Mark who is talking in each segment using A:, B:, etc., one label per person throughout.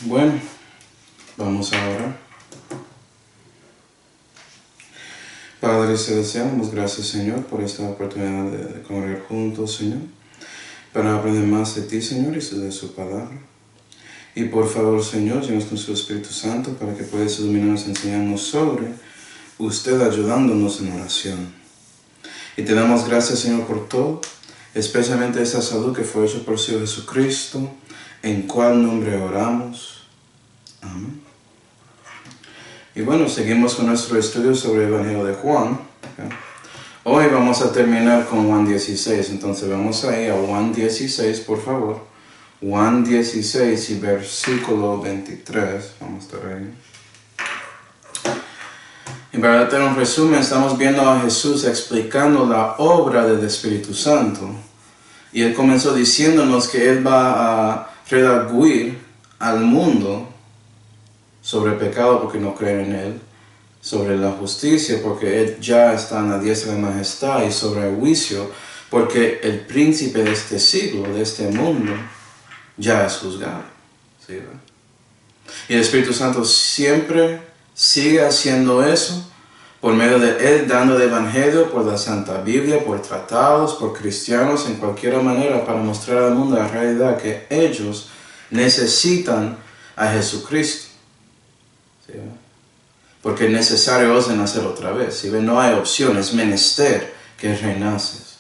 A: Bueno, vamos a orar. Padre Celestial, damos gracias, Señor, por esta oportunidad de congregar juntos, Señor, para aprender más de ti, Señor, y de su palabra. Y por favor, Señor, llenos con su Espíritu Santo para que puedas iluminarnos y enseñarnos sobre usted, ayudándonos en oración. Y te damos gracias, Señor, por todo, especialmente esa salud que fue hecha por el Señor Jesucristo, en cual nombre oramos. Amén. Y bueno, seguimos con nuestro estudio sobre el Evangelio de Juan. Hoy vamos a terminar con Juan 16, entonces vamos a ir a Juan 16, por favor. Juan 16 y versículo 23, vamos a estar ahí. Y para hacer un resumen, estamos viendo a Jesús explicando la obra del Espíritu Santo. Y Él comenzó diciéndonos que Él va a redarguir al mundo sobre el pecado porque no creen en Él, sobre la justicia porque Él ya está en la diestra de majestad, y sobre el juicio porque el príncipe de este siglo, de este mundo, ya es juzgado. ¿Sí, verdad? Y el Espíritu Santo siempre sigue haciendo eso por medio de Él, dando el Evangelio por la Santa Biblia, por tratados, por cristianos, en cualquier manera, para mostrar al mundo la realidad que ellos necesitan a Jesucristo. ¿Sí, verdad? Porque es necesario es nacer otra vez. ¿Sí? No hay opción, es menester que renaces.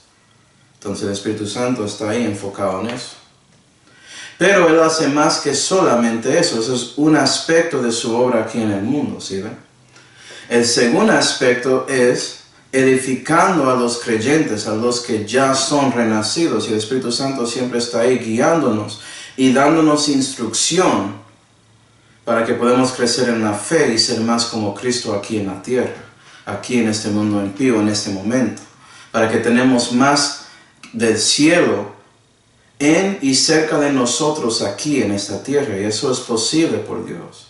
A: Entonces el Espíritu Santo está ahí enfocado en eso. Pero Él hace más que solamente eso. Eso es un aspecto de su obra aquí en el mundo. ¿Sí? El segundo aspecto es edificando a los creyentes, a los que ya son renacidos. Y el Espíritu Santo siempre está ahí guiándonos y dándonos instrucción para que podamos crecer en la fe y ser más como Cristo aquí en la tierra, aquí en este mundo impío, en este momento, para que tenemos más del cielo en y cerca de nosotros aquí en esta tierra, y eso es posible por Dios.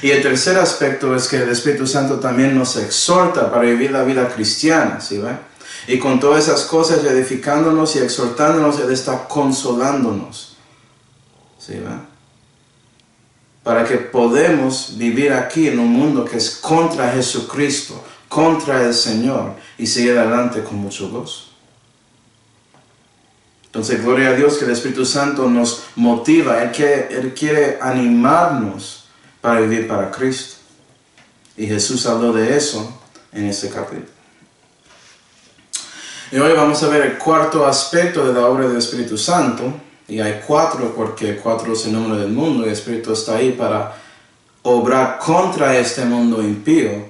A: Y el tercer aspecto es que el Espíritu Santo también nos exhorta para vivir la vida cristiana, ¿sí ve? Y con todas esas cosas, edificándonos y exhortándonos, Él está consolándonos, ¿sí ve? Para que podamos vivir aquí en un mundo que es contra Jesucristo, contra el Señor, y seguir adelante con mucho gozo. Entonces, gloria a Dios que el Espíritu Santo nos motiva. Él quiere animarnos para vivir para Cristo. Y Jesús habló de eso en este capítulo. Y hoy vamos a ver el cuarto aspecto de la obra del Espíritu Santo. Y hay 4 porque 4 es el número del mundo y el Espíritu está ahí para obrar contra este mundo impío,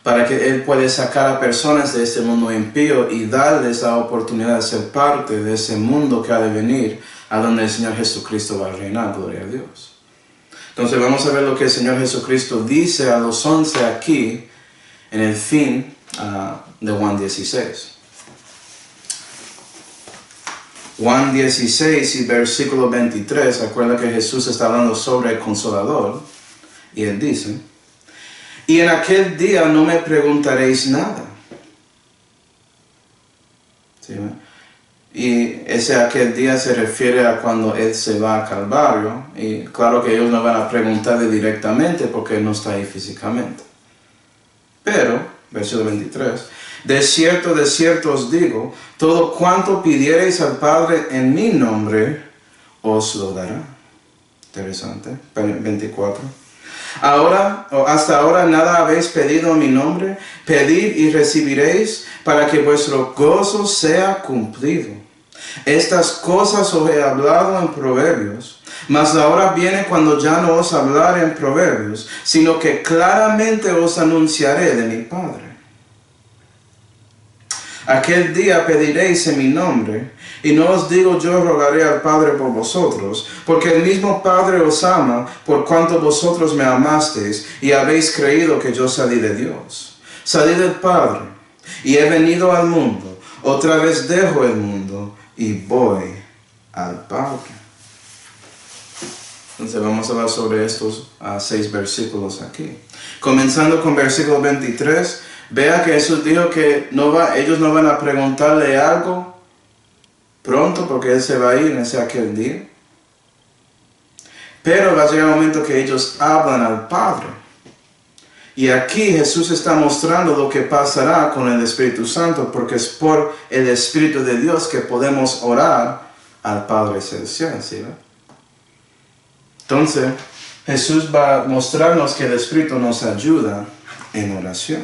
A: para que Él pueda sacar a personas de este mundo impío y darles la oportunidad de ser parte de ese mundo que ha de venir, a donde el Señor Jesucristo va a reinar, gloria a Dios. Entonces vamos a ver lo que el Señor Jesucristo dice a los 11 aquí, en el fin de Juan 16. Juan 16 y versículo 23, acuerda que Jesús está hablando sobre el Consolador, y Él dice, y en aquel día no me preguntaréis nada. ¿Sí? Y aquel día se refiere a cuando Él se va a Calvario, y claro que ellos no van a preguntarle directamente porque Él no está ahí físicamente. Pero, versículo 23, de cierto os digo, todo cuanto pidiereis al Padre en mi nombre, os lo dará. Interesante. 24. Hasta ahora nada habéis pedido en mi nombre. Pedid y recibiréis, para que vuestro gozo sea cumplido. Estas cosas os he hablado en proverbios, mas la hora viene cuando ya no os hablaré en proverbios, sino que claramente os anunciaré de mi Padre. Aquel día pediréis en mi nombre, y no os digo yo rogaré al Padre por vosotros, porque el mismo Padre os ama por cuanto vosotros me amasteis y habéis creído que yo salí de Dios. Salí del Padre, y he venido al mundo, otra vez dejo el mundo, y voy al Padre. Entonces vamos a hablar sobre estos 6 versículos aquí. Comenzando con versículo 23, vea que Jesús dijo que ellos no van a preguntarle algo pronto porque Él se va a ir en aquel día. Pero va a llegar un momento que ellos hablan al Padre. Y aquí Jesús está mostrando lo que pasará con el Espíritu Santo, porque es por el Espíritu de Dios que podemos orar al Padre Celestial, ¿sí? Entonces, Jesús va a mostrarnos que el Espíritu nos ayuda en oración.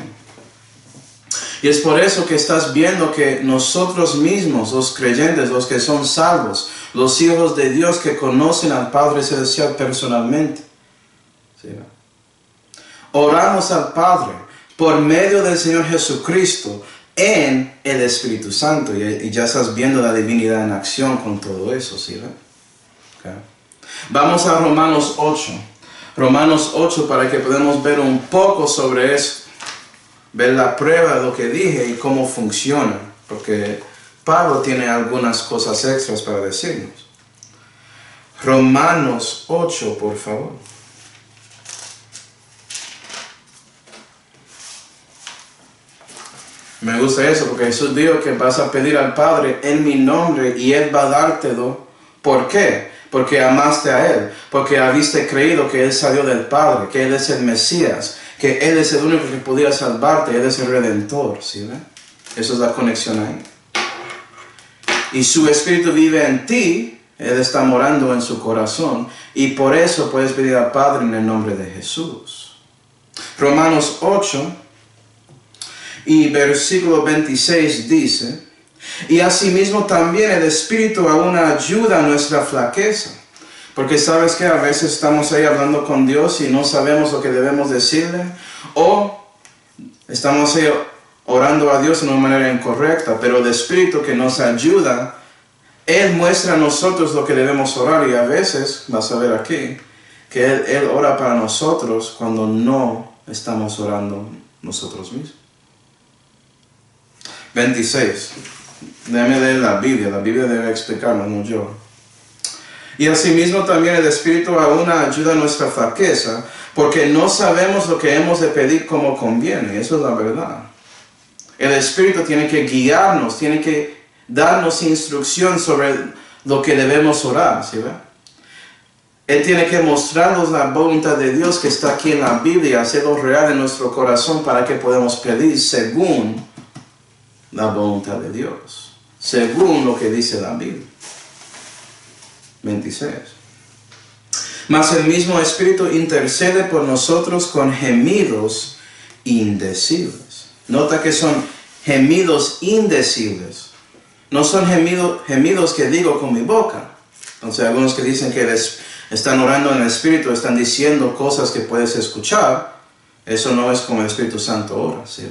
A: Y es por eso que estás viendo que nosotros mismos, los creyentes, los que son salvos, los hijos de Dios que conocen al Padre Celestial personalmente, ¿sí? Oramos al Padre por medio del Señor Jesucristo en el Espíritu Santo. Y ya estás viendo la divinidad en acción con todo eso, ¿sí? Okay. Vamos a Romanos 8. Romanos 8 para que podamos ver un poco sobre esto. Ver la prueba de lo que dije y cómo funciona. Porque Pablo tiene algunas cosas extras para decirnos. Romanos 8, por favor. Me gusta eso porque Jesús dijo que vas a pedir al Padre en mi nombre y Él va a dártelo. ¿Por qué? Porque amaste a Él, porque habiste creído que Él salió del Padre, que Él es el Mesías, que Él es el único que podía salvarte, Él es el Redentor, ¿sí? Esa es la conexión ahí. Y su Espíritu vive en ti, Él está morando en su corazón, y por eso puedes pedir al Padre en el nombre de Jesús. Romanos 8 y versículo 26 dice: y asimismo también el Espíritu aún ayuda a nuestra flaqueza. Porque sabes que a veces estamos ahí hablando con Dios y no sabemos lo que debemos decirle. O estamos ahí orando a Dios de una manera incorrecta. Pero el Espíritu que nos ayuda, Él muestra a nosotros lo que debemos orar. Y a veces, vas a ver aquí, que Él ora para nosotros cuando no estamos orando nosotros mismos. 26. Déjame leer la Biblia debe explicarlo, no yo. Y asimismo también el Espíritu aún ayuda a nuestra flaqueza, porque no sabemos lo que hemos de pedir como conviene, eso es la verdad. El Espíritu tiene que guiarnos, tiene que darnos instrucción sobre lo que debemos orar, ¿sí ve? Él tiene que mostrarnos la voluntad de Dios que está aquí en la Biblia, hacerlo real en nuestro corazón para que podamos pedir según la voluntad de Dios, según lo que dice la Biblia. 26. Mas el mismo Espíritu intercede por nosotros con gemidos indecibles. Nota que son gemidos indecibles. No son gemidos que digo con mi boca. Entonces algunos que dicen que están orando en el Espíritu, están diciendo cosas que puedes escuchar. Eso no es como el Espíritu Santo ora, ¿sí?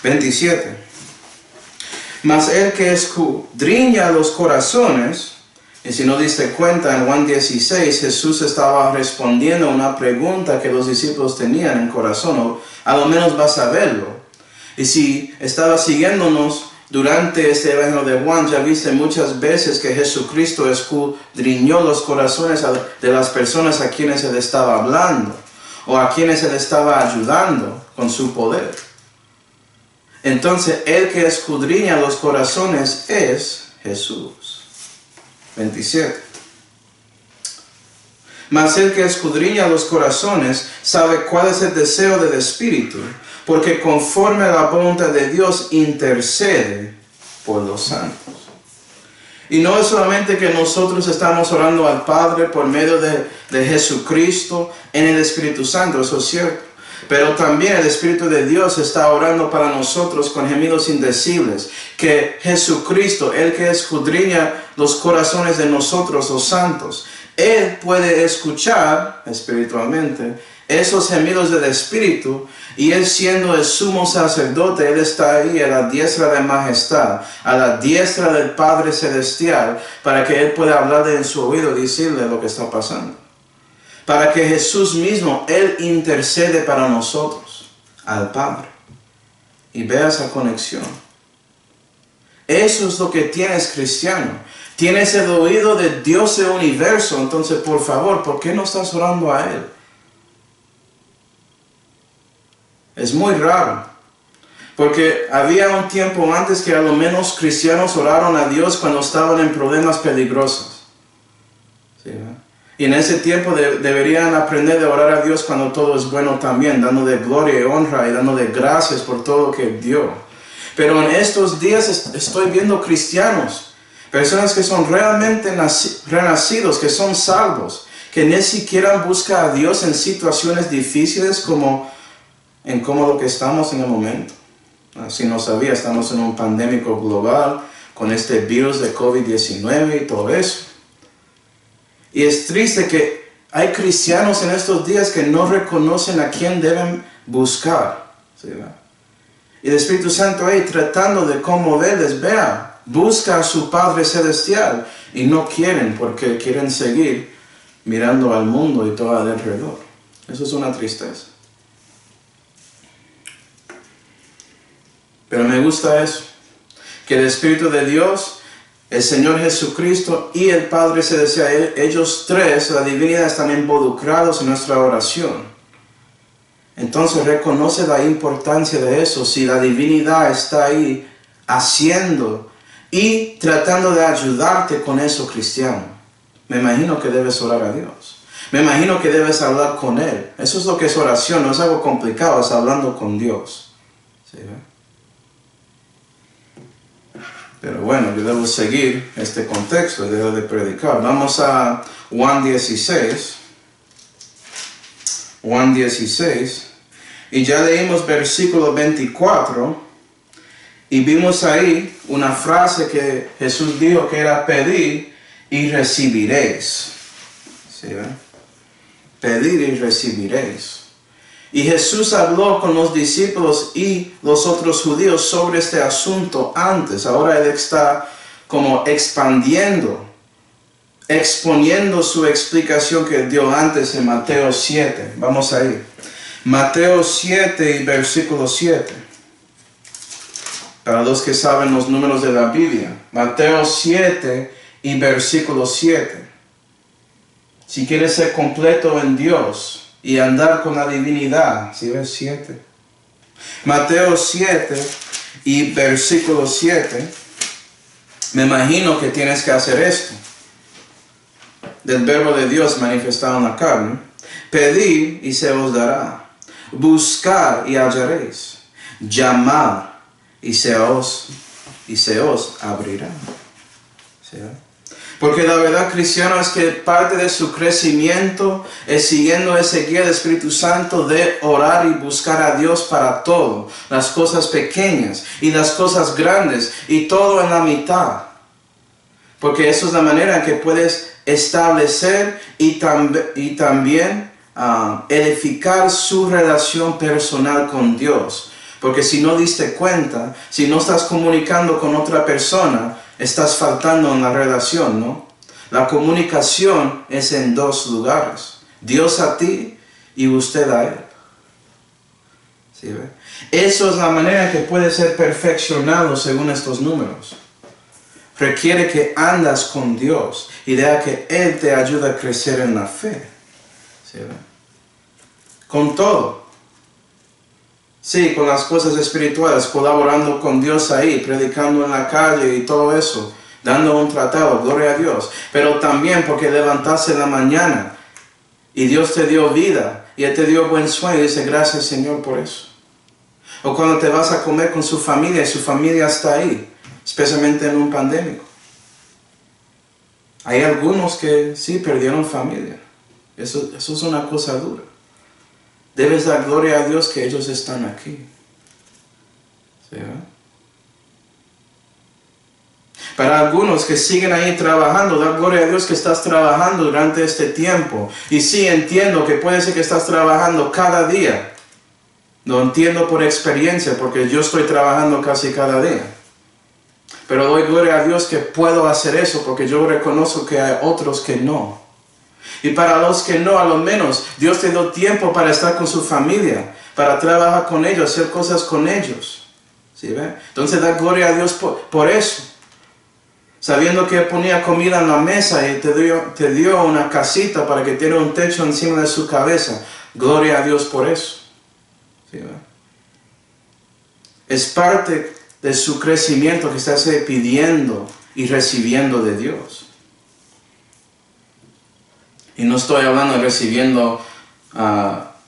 A: 27. Mas el que escudriña los corazones, y si no diste cuenta en Juan 16, Jesús estaba respondiendo a una pregunta que los discípulos tenían en corazón, o a lo menos vas a verlo. Y si estabas siguiéndonos durante este evangelio de Juan, ya viste muchas veces que Jesucristo escudriñó los corazones de las personas a quienes Él estaba hablando, o a quienes Él estaba ayudando con su poder. Entonces, el que escudriña los corazones es Jesús. 27. Mas el que escudriña los corazones sabe cuál es el deseo del Espíritu, porque conforme a la voluntad de Dios intercede por los santos. Y no es solamente que nosotros estamos orando al Padre por medio de Jesucristo en el Espíritu Santo, eso es cierto. Pero también el Espíritu de Dios está orando para nosotros con gemidos indecibles. Que Jesucristo, el que escudriña los corazones de nosotros, los santos, Él puede escuchar espiritualmente esos gemidos del Espíritu. Y Él siendo el sumo sacerdote, Él está ahí a la diestra de majestad, a la diestra del Padre Celestial, para que Él pueda hablarle en su oído y decirle lo que está pasando. Para que Jesús mismo, Él intercede para nosotros, al Padre. Y vea esa conexión. Eso es lo que tienes, cristiano. Tienes el oído de Dios del universo. Entonces, por favor, ¿por qué no estás orando a Él? Es muy raro. Porque había un tiempo antes que a lo menos cristianos oraron a Dios cuando estaban en problemas peligrosos. ¿Sí, ¿verdad? Y en ese tiempo deberían aprender de orar a Dios cuando todo es bueno también, dándole gloria y honra y dándole gracias por todo lo que dio. Pero en estos días estoy viendo cristianos, personas que son realmente renacidos, que son salvos, que ni siquiera buscan a Dios en situaciones difíciles como lo que estamos en el momento. Si no sabía, estamos en un pandémico global con este virus de COVID-19 y todo eso. Y es triste que hay cristianos en estos días que no reconocen a quién deben buscar. ¿Sí, verdad? Y el Espíritu Santo ahí tratando de conmoverles, vea, busca a su Padre Celestial. Y no quieren porque quieren seguir mirando al mundo y todo alrededor. Eso es una tristeza. Pero me gusta eso, que el Espíritu de Dios, el Señor Jesucristo y el Padre Celestial, ellos tres, la divinidad, están involucrados en nuestra oración. Entonces reconoce la importancia de eso, si la divinidad está ahí haciendo y tratando de ayudarte con eso, cristiano. Me imagino que debes orar a Dios. Me imagino que debes hablar con Él. Eso es lo que es oración, no es algo complicado, es hablando con Dios. ¿Sí, ¿verdad? Pero bueno, yo debo seguir este contexto, debo de predicar. Vamos a Juan 16. Juan 16. Y ya leímos versículo 24. Y vimos ahí una frase que Jesús dijo que era pedir y recibiréis. ¿Sí, verdad? Pedir y recibiréis. Y Jesús habló con los discípulos y los otros judíos sobre este asunto antes. Ahora Él está como expandiendo, exponiendo su explicación que dio antes en Mateo 7. Vamos a ir. Mateo 7 y versículo 7. Para los que saben los números de la Biblia. Mateo 7 y versículo 7. Si quieres ser completo en Dios y andar con la divinidad, si ves 7. Mateo 7 y versículo 7. Me imagino que tienes que hacer esto. Del verbo de Dios manifestado en la carne. Pedid y se os dará. Buscar y hallaréis. Llamar y se os abrirá. ¿Sí? Porque la verdad, cristiano, es que parte de su crecimiento es siguiendo ese guía del Espíritu Santo de orar y buscar a Dios para todo. Las cosas pequeñas y las cosas grandes y todo en la mitad. Porque eso es la manera en que puedes establecer y también edificar su relación personal con Dios. Porque si no diste cuenta, si no estás comunicando con otra persona, estás faltando en la relación, ¿no? La comunicación es en dos lugares. Dios a ti y usted a Él. ¿Sí, ve? Eso es la manera que puede ser perfeccionado según estos números. Requiere que andas con Dios y deja que Él te ayude a crecer en la fe. ¿Sí, ve? Con todo. Sí, con las cosas espirituales, colaborando con Dios ahí, predicando en la calle y todo eso, dando un tratado, gloria a Dios. Pero también porque levantaste en la mañana y Dios te dio vida y Él te dio buen sueño y dice gracias Señor por eso. O cuando te vas a comer con su familia y su familia está ahí, especialmente en un pandémico. Hay algunos que sí perdieron familia. Eso es una cosa dura. Debes dar gloria a Dios que ellos están aquí. ¿Sí, ¿verdad? Para algunos que siguen ahí trabajando, dar gloria a Dios que estás trabajando durante este tiempo. Y sí, entiendo que puede ser que estás trabajando cada día. Lo entiendo por experiencia, porque yo estoy trabajando casi cada día. Pero doy gloria a Dios que puedo hacer eso, porque yo reconozco que hay otros que no. Y para los que no, a lo menos, Dios te dio tiempo para estar con su familia, para trabajar con ellos, hacer cosas con ellos. ¿Sí, ve? Entonces da gloria a Dios por eso. Sabiendo que ponía comida en la mesa y te dio una casita para que tenga un techo encima de su cabeza. Gloria a Dios por eso. ¿Sí, ve? Es parte de su crecimiento que está pidiendo y recibiendo de Dios. Y no estoy hablando de recibiendo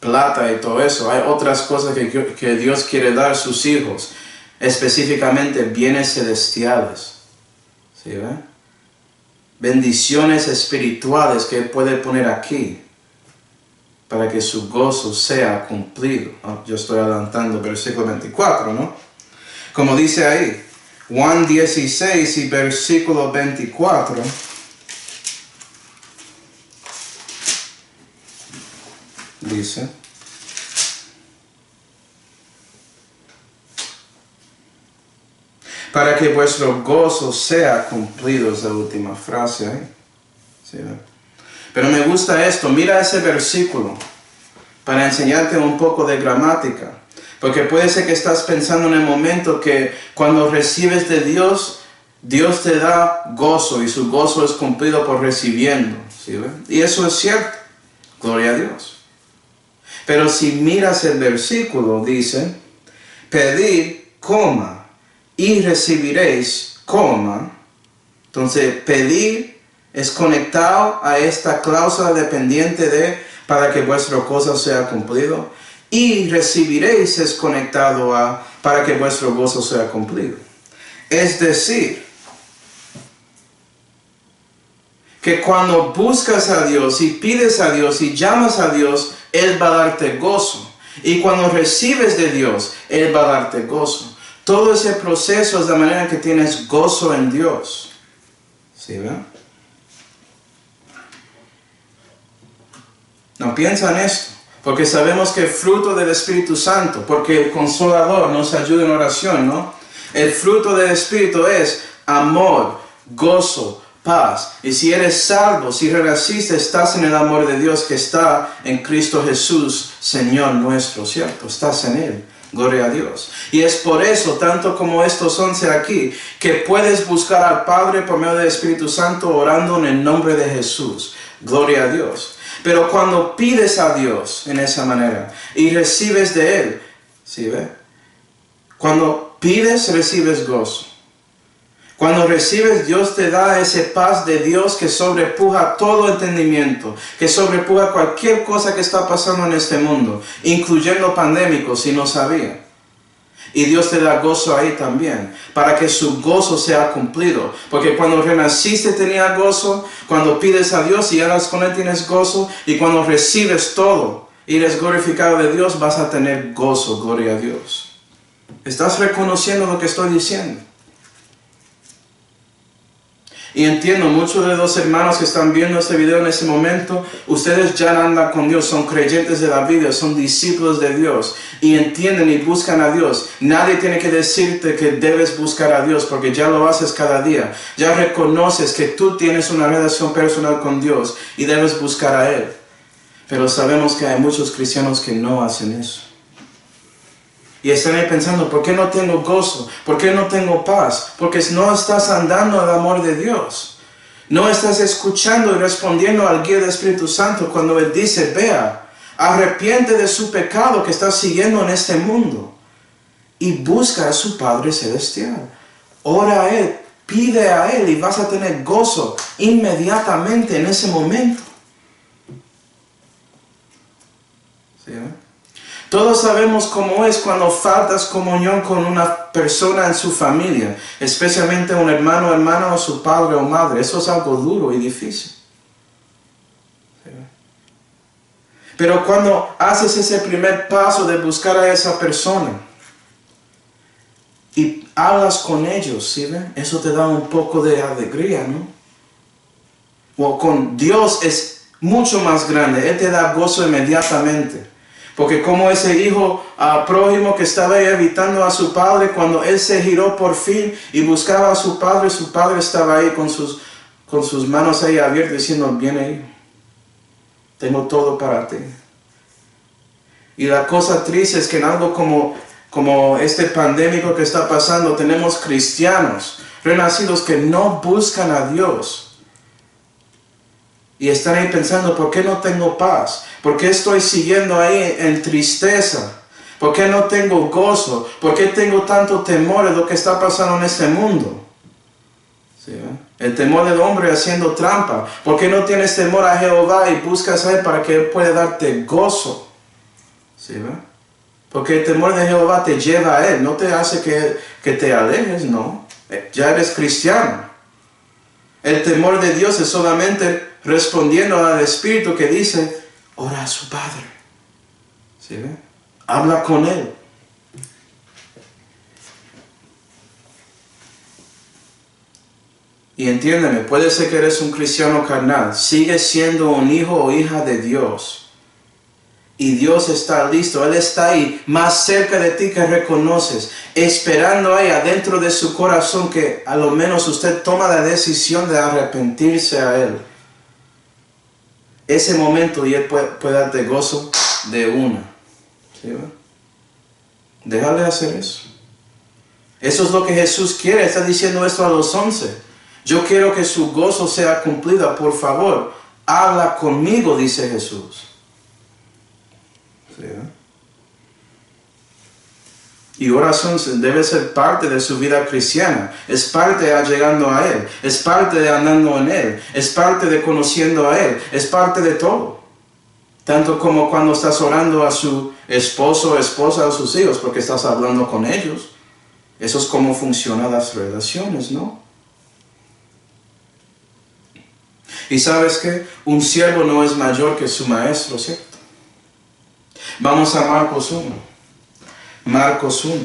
A: plata y todo eso. Hay otras cosas que Dios quiere dar a sus hijos. Específicamente bienes celestiales. ¿Sí ve? Bendiciones espirituales que Él puede poner aquí para que su gozo sea cumplido. Yo estoy adelantando versículo 24, ¿no? Como dice ahí, Juan 16 y versículo 24. Dice, para que vuestro gozo sea cumplido, es la última frase ahí. ¿Sí? Pero me gusta esto, mira ese versículo para enseñarte un poco de gramática. Porque puede ser que estás pensando en el momento que cuando recibes de Dios, Dios te da gozo y su gozo es cumplido por recibiendo. ¿Sí? Y eso es cierto, gloria a Dios. Pero si miras el versículo, dice, pedid, coma, y recibiréis, coma. Entonces, pedir es conectado a esta cláusula dependiente de para que vuestro gozo sea cumplido. Y recibiréis es conectado a para que vuestro gozo sea cumplido. Es decir, que cuando buscas a Dios y pides a Dios y llamas a Dios, Él va a darte gozo. Y cuando recibes de Dios, Él va a darte gozo. Todo ese proceso es de manera que tienes gozo en Dios. ¿Sí, verdad? No, piensa en esto. Porque sabemos que el fruto del Espíritu Santo, porque el Consolador nos ayuda en oración, ¿no? El fruto del Espíritu es amor, gozo, paz. Y si eres salvo, si renaciste, estás en el amor de Dios que está en Cristo Jesús, Señor nuestro, ¿cierto? Estás en Él. Gloria a Dios. Y es por eso, tanto como estos 11 aquí, que puedes buscar al Padre por medio del Espíritu Santo orando en el nombre de Jesús. Gloria a Dios. Pero cuando pides a Dios en esa manera y recibes de Él, ¿sí ve? Cuando pides, recibes gozo. Cuando recibes, Dios te da esa paz de Dios que sobrepuja todo entendimiento, que sobrepuja cualquier cosa que está pasando en este mundo, incluyendo pandémicos, si no sabía. Y Dios te da gozo ahí también, para que su gozo sea cumplido. Porque cuando renaciste tenía gozo, cuando pides a Dios y hablas con Él tienes gozo, y cuando recibes todo y eres glorificado de Dios, vas a tener gozo, gloria a Dios. ¿Estás reconociendo lo que estoy diciendo? Y entiendo, muchos de los hermanos que están viendo este video en ese momento, ustedes ya andan con Dios, son creyentes de la Biblia, son discípulos de Dios, y entienden y buscan a Dios. Nadie tiene que decirte que debes buscar a Dios, porque ya lo haces cada día. Ya reconoces que tú tienes una relación personal con Dios y debes buscar a Él. Pero sabemos que hay muchos cristianos que no hacen eso. Y están ahí pensando, ¿por qué no tengo gozo? ¿Por qué no tengo paz? Porque no estás andando al amor de Dios. No estás escuchando y respondiendo al guía del Espíritu Santo cuando Él dice, vea, arrepiente de su pecado que estás siguiendo en este mundo. Y busca a su Padre Celestial. Ora a Él, pide a Él y vas a tener gozo inmediatamente en ese momento. ¿Sí, Todos sabemos cómo es cuando faltas comunión con una persona en su familia, especialmente un hermano, hermana o su padre o madre. Eso es algo duro y difícil. Pero cuando haces ese primer paso de buscar a esa persona y hablas con ellos, ¿sí ven? Eso te da un poco de alegría, ¿no? O con Dios es mucho más grande. Él te da gozo inmediatamente. Porque como ese hijo prójimo que estaba ahí evitando a su padre, cuando él se giró por fin y buscaba a su padre estaba ahí con sus manos ahí abiertas diciendo, viene hijo, tengo todo para ti. Y la cosa triste es que en algo como este pandémico que está pasando, tenemos cristianos renacidos que no buscan a Dios. Y están ahí pensando, ¿por qué no tengo paz? ¿Por qué estoy siguiendo ahí en tristeza? ¿Por qué no tengo gozo? ¿Por qué tengo tanto temor de lo que está pasando en este mundo? ¿Sí, el temor del hombre haciendo trampa. ¿Por qué no tienes temor a Jehová y buscas a Él para que Él pueda darte gozo? ¿Sí, porque el temor de Jehová te lleva a Él, no te hace que te alejes, no. Ya eres cristiano. El temor de Dios es solamente respondiendo al Espíritu que dice, ora a su Padre. ¿Sí, habla con Él. Y entiéndeme, puede ser que eres un cristiano carnal, sigues siendo un hijo o hija de Dios. Y Dios está listo, Él está ahí, más cerca de ti que reconoces, esperando ahí adentro de su corazón que a lo menos usted toma la decisión de arrepentirse a Él. Ese momento y Él puede darte gozo de una. ¿Sí, déjale hacer eso. Eso es lo que Jesús quiere, está diciendo esto a los 11. Yo quiero que su gozo sea cumplida, por favor, habla conmigo, dice Jesús. ¿Sí? Y oración debe ser parte de su vida cristiana, es parte de llegando a Él, es parte de andando en Él, es parte de conociendo a Él, es parte de todo. Tanto como cuando estás orando a su esposo o esposa, a sus hijos, porque estás hablando con ellos. Eso es como funcionan las relaciones, ¿no? Y ¿sabes qué? Un siervo no es mayor que su maestro, ¿cierto? Vamos a Marcos 1. Marcos 1.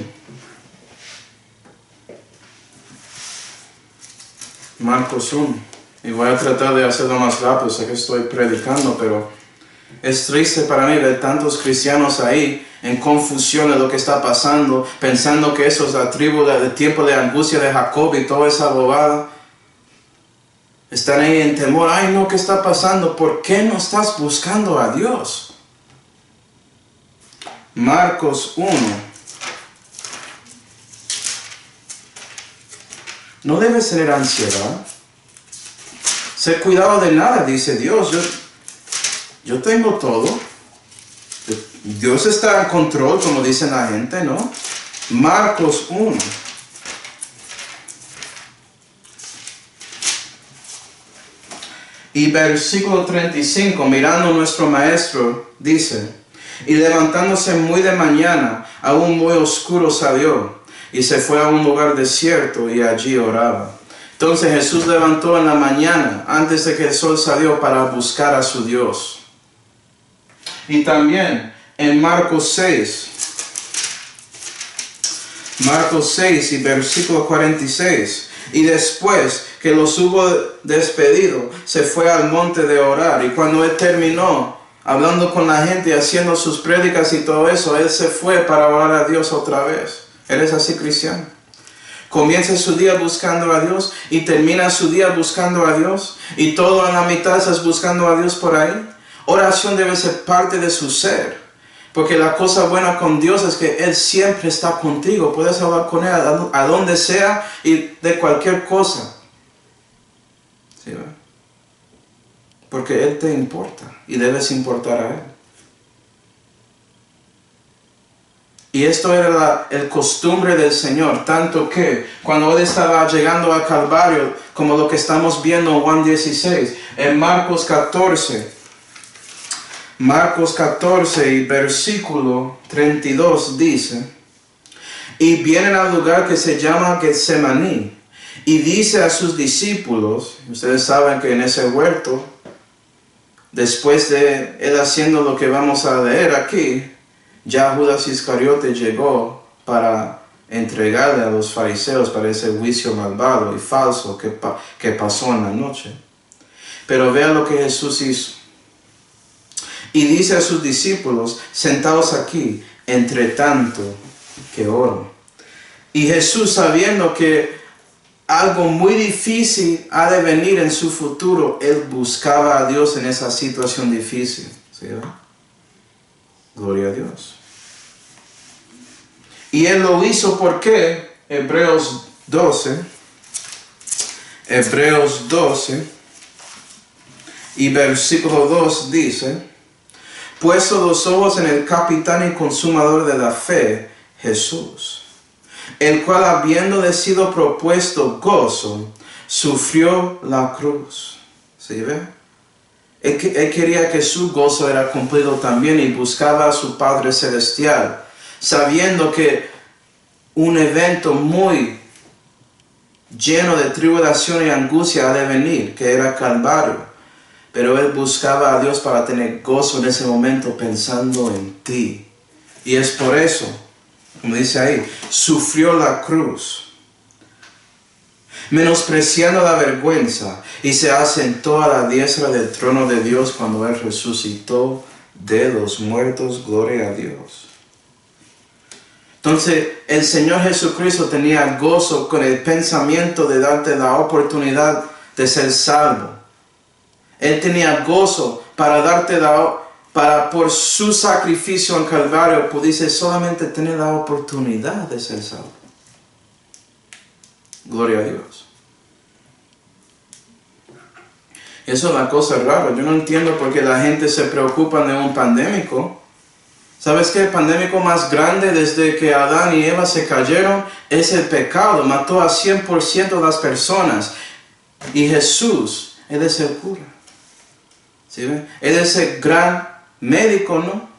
A: Marcos 1. Y voy a tratar de hacerlo más rápido, sé que estoy predicando, pero es triste para mí ver tantos cristianos ahí en confusión de lo que está pasando, pensando que eso es la tribu del tiempo de angustia de Jacob y toda esa bobada. Están ahí en temor. Ay, no, ¿qué está pasando? ¿Por qué no estás buscando a Dios? Marcos 1. No debes tener ansiedad. Ser cuidado de nada, dice Dios. Yo tengo todo. Dios está en control, como dice la gente, ¿no? Marcos 1. Y versículo 35, mirando a nuestro maestro, dice, y levantándose muy de mañana, aún muy oscuro salió, y se fue a un lugar desierto, y allí oraba. Entonces Jesús levantó en la mañana, antes de que el sol salió, para buscar a su Dios. Y también en Marcos 6 y versículo 46, y después que los hubo despedido, se fue al monte de orar. Y cuando él terminó hablando con la gente, haciendo sus prédicas y todo eso, él se fue para orar a Dios otra vez. ¿Eres así cristiano? Comienza su día buscando a Dios y termina su día buscando a Dios, y todo en la mitad estás buscando a Dios por ahí. Oración debe ser parte de su ser. Porque la cosa buena con Dios es que Él siempre está contigo. Puedes hablar con Él a donde sea y de cualquier cosa. ¿Sí, ¿verdad? Porque Él te importa y debes importar a Él. Y esto era el costumbre del Señor, tanto que cuando Él estaba llegando al Calvario, como lo que estamos viendo en Juan 16, en Marcos 14 y versículo 32 dice, y vienen al lugar que se llama Getsemaní, y dice a sus discípulos, ustedes saben que en ese huerto, después de Él haciendo lo que vamos a leer aquí, ya Judas Iscariote llegó para entregarle a los fariseos para ese juicio malvado y falso que pasó en la noche. Pero vean lo que Jesús hizo. Y dice a sus discípulos, sentados aquí, entre tanto que oro. Y Jesús, sabiendo que algo muy difícil ha de venir en su futuro, Él buscaba a Dios en esa situación difícil. ¿Sí, verdad? Gloria a Dios. Y Él lo hizo porque Hebreos 12 y versículo 2 dice, puesto los ojos en el capitán y consumador de la fe, Jesús, el cual habiéndole sido propuesto gozo, sufrió la cruz. ¿Sí ve? Él quería que su gozo era cumplido también y buscaba a su Padre Celestial, sabiendo que un evento muy lleno de tribulación y angustia ha de venir, que era Calvario. Pero él buscaba a Dios para tener gozo en ese momento pensando en ti. Y es por eso, como dice ahí, sufrió la cruz, menospreciando la vergüenza, y se asentó a la diestra del trono de Dios cuando él resucitó de los muertos. Gloria a Dios. Entonces, el Señor Jesucristo tenía gozo con el pensamiento de darte la oportunidad de ser salvo. Él tenía gozo para darte por su sacrificio en Calvario, pudiese solamente tener la oportunidad de ser salvo. Gloria a Dios. Eso es una cosa rara. Yo no entiendo por qué la gente se preocupa de un pandémico. ¿Sabes qué? El pandémico más grande desde que Adán y Eva se cayeron es el pecado. Mató a 100% de las personas. Y Jesús, Él es el cura. ¿Sí ven? Él es el gran médico, ¿no?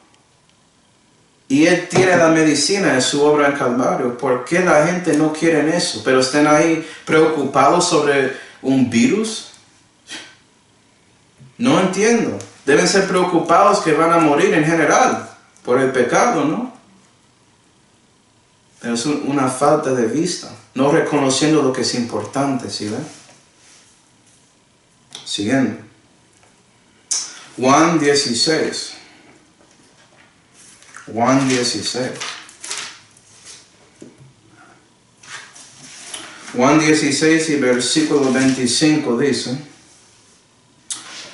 A: Y Él tiene la medicina en su obra en Calvario. ¿Por qué la gente no quiere eso? Pero estén ahí preocupados sobre un virus. No entiendo. Deben ser preocupados que van a morir en general por el pecado, ¿no? Pero es una falta de vista. No reconociendo lo que es importante, ¿sí ven? Siguiendo. Juan 16. Juan 16. Juan 16 y versículo 25 dice,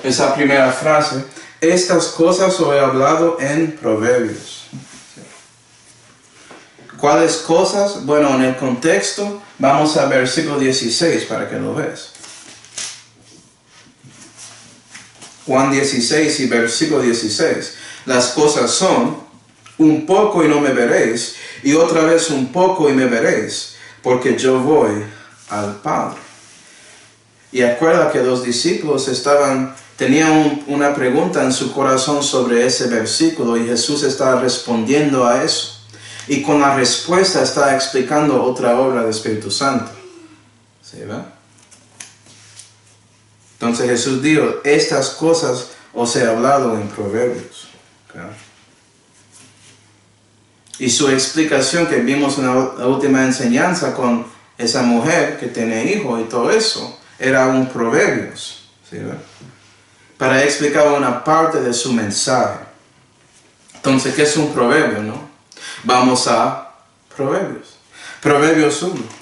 A: esa primera frase, estas cosas os he hablado en Proverbios. ¿Cuáles cosas? Bueno, en el contexto, vamos al versículo 16 para que lo veas. Juan 16 y versículo 16. Las cosas son, un poco y no me veréis, y otra vez un poco y me veréis, porque yo voy al Padre. Y acuerda que los discípulos tenían una pregunta en su corazón sobre ese versículo, y Jesús estaba respondiendo a eso. Y con la respuesta está explicando otra obra del Espíritu Santo. ¿Sí va? Entonces Jesús dijo, estas cosas os he hablado en Proverbios. ¿Okay? Y su explicación que vimos en la última enseñanza con esa mujer que tiene hijo y todo eso, era un Proverbios. ¿Sí va? Para explicar una parte de su mensaje. Entonces, ¿qué es un proverbio, no? Vamos a Proverbios. Proverbios 1.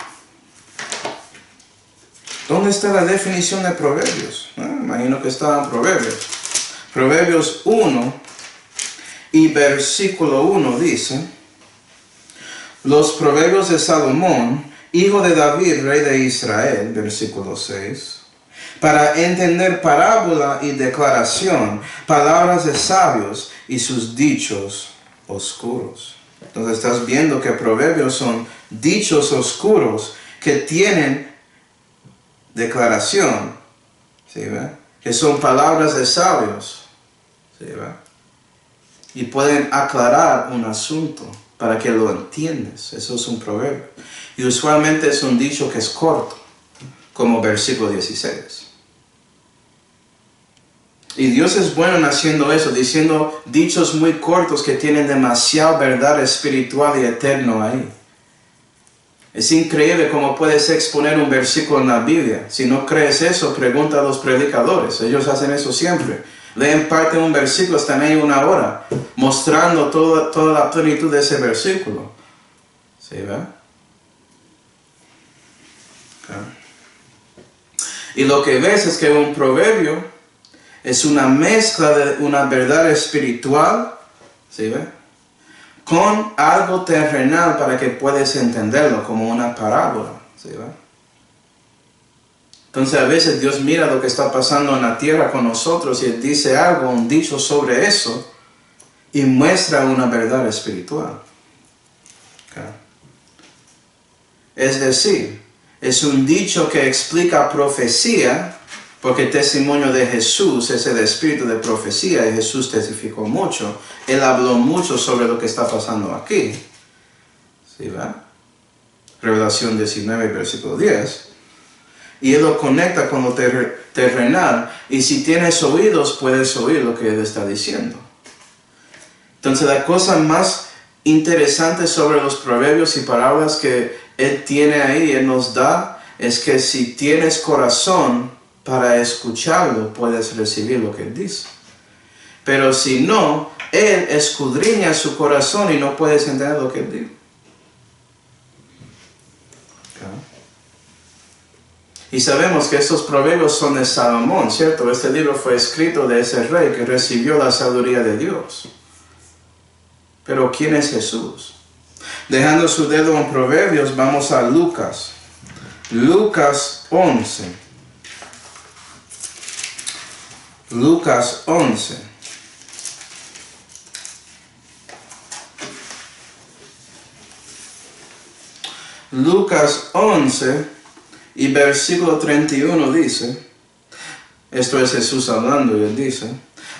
A: ¿Dónde está la definición de Proverbios? Imagino que está en Proverbios. Proverbios 1 y versículo 1 dice, los proverbios de Salomón, hijo de David, rey de Israel, versículo 6, para entender parábola y declaración, palabras de sabios y sus dichos oscuros. Entonces estás viendo que proverbios son dichos oscuros que tienen declaración, ¿sí ve? Que son palabras de sabios, ¿sí ve? Y pueden aclarar un asunto para que lo entiendas. Eso es un proverbio. Y usualmente es un dicho que es corto, como versículo 16. Y Dios es bueno en haciendo eso, diciendo dichos muy cortos que tienen demasiada verdad espiritual y eterno ahí. Es increíble cómo puedes exponer un versículo en la Biblia. Si no crees eso, pregunta a los predicadores. Ellos hacen eso siempre. Leen parte de un versículo, están ahí una hora, mostrando toda la plenitud de ese versículo. ¿Sí, verdad? Okay. Y lo que ves es que un proverbio es una mezcla de una verdad espiritual, ¿sí ve? Con algo terrenal para que puedas entenderlo, como una parábola, ¿sí ve? Entonces a veces Dios mira lo que está pasando en la tierra con nosotros y Él dice algo, un dicho sobre eso, y muestra una verdad espiritual. Okay. Es decir, es un dicho que explica profecía, porque el testimonio de Jesús es el espíritu de profecía y Jesús testificó mucho. Él habló mucho sobre lo que está pasando aquí. ¿Sí va? Revelación 19, versículo 10. Y Él lo conecta con lo terrenal. Y si tienes oídos, puedes oír lo que Él está diciendo. Entonces, la cosa más interesante sobre los proverbios y parábolas que Él tiene ahí, Él nos da, es que si tienes corazón para escucharlo, puedes recibir lo que Él dice. Pero si no, Él escudriña su corazón y no puedes entender lo que Él dice. Y sabemos que estos proverbios son de Salomón, ¿cierto? Este libro fue escrito de ese rey que recibió la sabiduría de Dios. Pero ¿quién es Jesús? Dejando su dedo en Proverbios, vamos a Lucas. Lucas 11. Lucas 11. Lucas 11 y versículo 31 dice, esto es Jesús hablando y Él dice,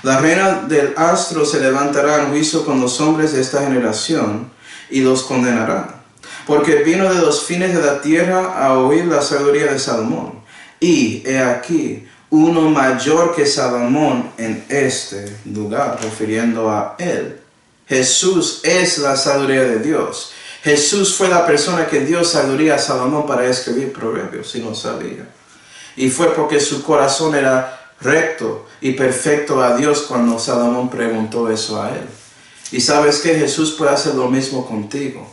A: la reina del astro se levantará en juicio con los hombres de esta generación y los condenará, porque vino de los fines de la tierra a oír la sabiduría de Salomón. Y he aquí, uno mayor que Salomón en este lugar, refiriendo a Él. Jesús es la sabiduría de Dios. Jesús fue la persona que dio sabiduría a Salomón para escribir proverbios, si no sabía. Y fue porque su corazón era recto y perfecto a Dios cuando Salomón preguntó eso a Él. Y sabes que Jesús puede hacer lo mismo contigo,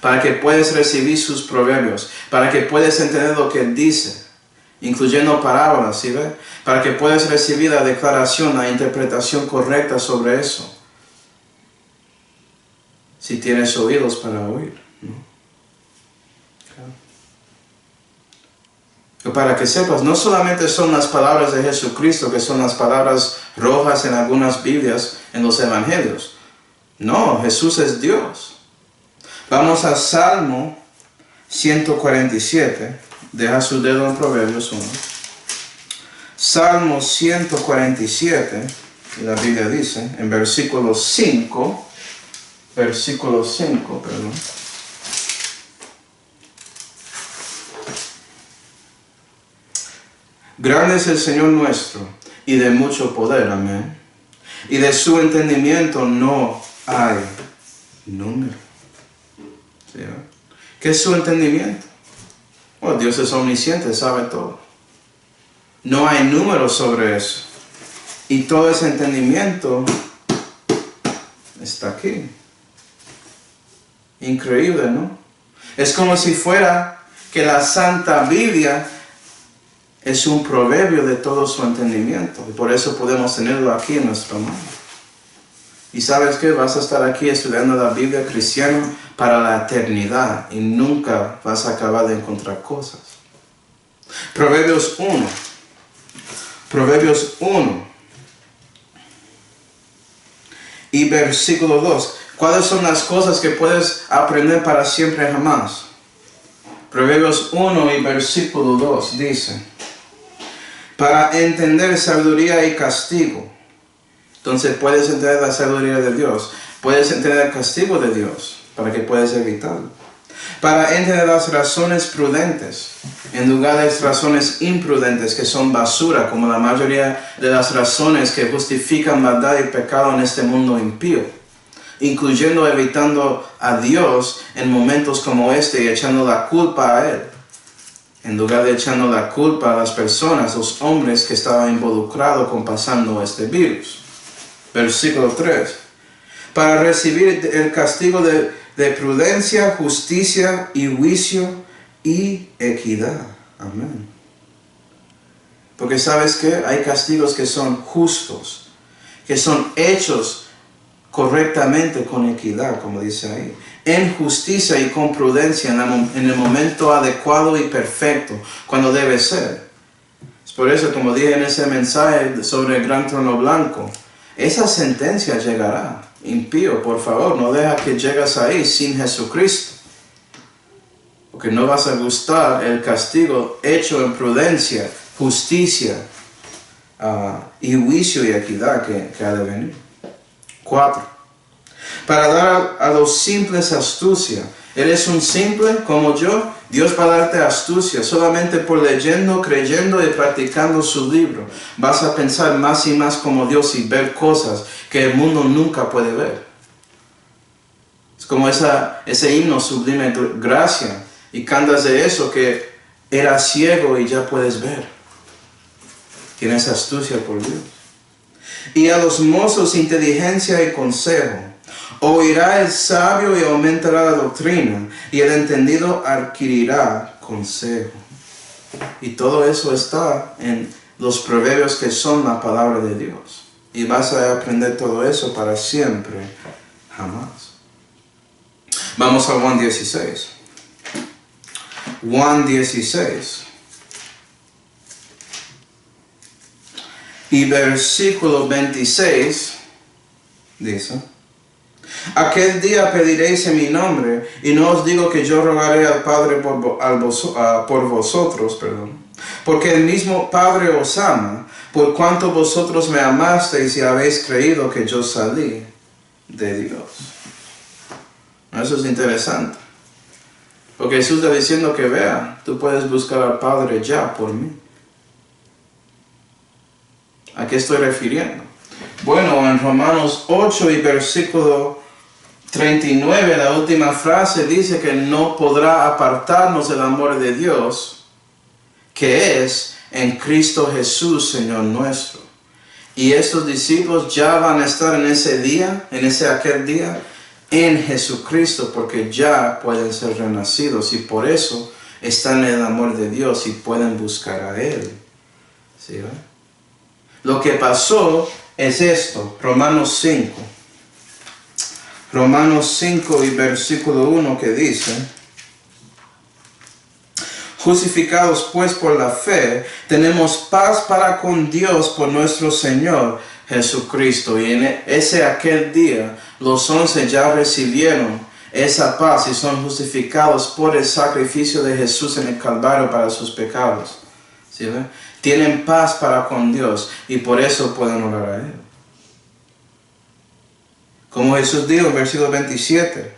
A: para que puedas recibir sus proverbios, para que puedas entender lo que Él dice, incluyendo parábolas, ¿sí ve? Para que puedas recibir la declaración, la interpretación correcta sobre eso. Si tienes oídos para oír, ¿no? Claro. Para que sepas, no solamente son las palabras de Jesucristo, que son las palabras rojas en algunas Biblias, en los Evangelios. No, Jesús es Dios. Vamos a Salmo 147. Deja su dedo en Proverbios 1. Salmo 147, y la Biblia dice, en versículo 5, perdón. Grande es el Señor nuestro, y de mucho poder, amén. Y de su entendimiento no hay número. ¿Sí? ¿Qué es su entendimiento? Oh, Dios es omnisciente, sabe todo. No hay número sobre eso. Y todo ese entendimiento está aquí. Increíble, ¿no? Es como si fuera que la Santa Biblia es un proverbio de todo su entendimiento. Y por eso podemos tenerlo aquí en nuestra mano. Y sabes que vas a estar aquí estudiando la Biblia cristiana para la eternidad. Y nunca vas a acabar de encontrar cosas. Proverbios 1. Proverbios 1. Y versículo 2. ¿Cuáles son las cosas que puedes aprender para siempre jamás? Proverbios 1 y versículo 2 dice, para entender sabiduría y castigo. Entonces puedes entender la sabiduría de Dios, puedes entender el castigo de Dios, para que puedas evitarlo. Para entender las razones prudentes, en lugar de las razones imprudentes, que son basura, como la mayoría de las razones que justifican maldad y pecado en este mundo impío. Incluyendo evitando a Dios en momentos como este y echando la culpa a Él. En lugar de echando la culpa a las personas, los hombres que estaban involucrados con pasando este virus. Versículo 3. Para recibir el castigo de prudencia, justicia y juicio y equidad. Amén. Porque sabes que hay castigos que son justos, que son hechos correctamente con equidad, como dice ahí, en justicia y con prudencia en el momento adecuado y perfecto, cuando debe ser. Es por eso, como dije en ese mensaje sobre el gran trono blanco, esa sentencia llegará. Impío, por favor, no deja que llegues ahí sin Jesucristo. Porque no vas a gustar el castigo hecho en prudencia, justicia y juicio y equidad que ha de venir. 4. Para dar a los simples astucia. ¿Eres un simple como yo? Dios va a darte astucia solamente por leyendo, creyendo y practicando su libro. Vas a pensar más y más como Dios y ver cosas que el mundo nunca puede ver. Es como ese himno sublime, gracia. Y cantas de eso que eras ciego y ya puedes ver. Tienes astucia por Dios. Y a los mozos inteligencia y consejo. Oirá el sabio y aumentará la doctrina, y el entendido adquirirá consejo. Y todo eso está en los proverbios que son la palabra de Dios. Y vas a aprender todo eso para siempre, jamás. Vamos a Juan 16. Juan 16. Y versículo 26 dice: aquel día pediréis en mi nombre, y no os digo que yo rogaré al Padre por vosotros, porque el mismo Padre os ama, por cuanto vosotros me amasteis y habéis creído que yo salí de Dios. Eso es interesante. Porque Jesús está diciendo que vea, tú puedes buscar al Padre ya por mí. ¿A qué estoy refiriendo? Bueno, en Romanos 8 y versículo 39, la última frase dice que no podrá apartarnos del amor de Dios, que es en Cristo Jesús, Señor nuestro. Y estos discípulos ya van a estar en ese día, aquel día, en Jesucristo, porque ya pueden ser renacidos y por eso están en el amor de Dios y pueden buscar a Él. ¿Sí, ¿verdad? Lo que pasó es esto, Romanos 5. Romanos 5 y versículo 1 que dice: justificados pues por la fe, tenemos paz para con Dios por nuestro Señor Jesucristo. Y en aquel día, los 11 ya recibieron esa paz y son justificados por el sacrificio de Jesús en el Calvario para sus pecados. ¿Sí, ve? Tienen paz para con Dios y por eso pueden orar a Él. Como Jesús dijo en versículo 27,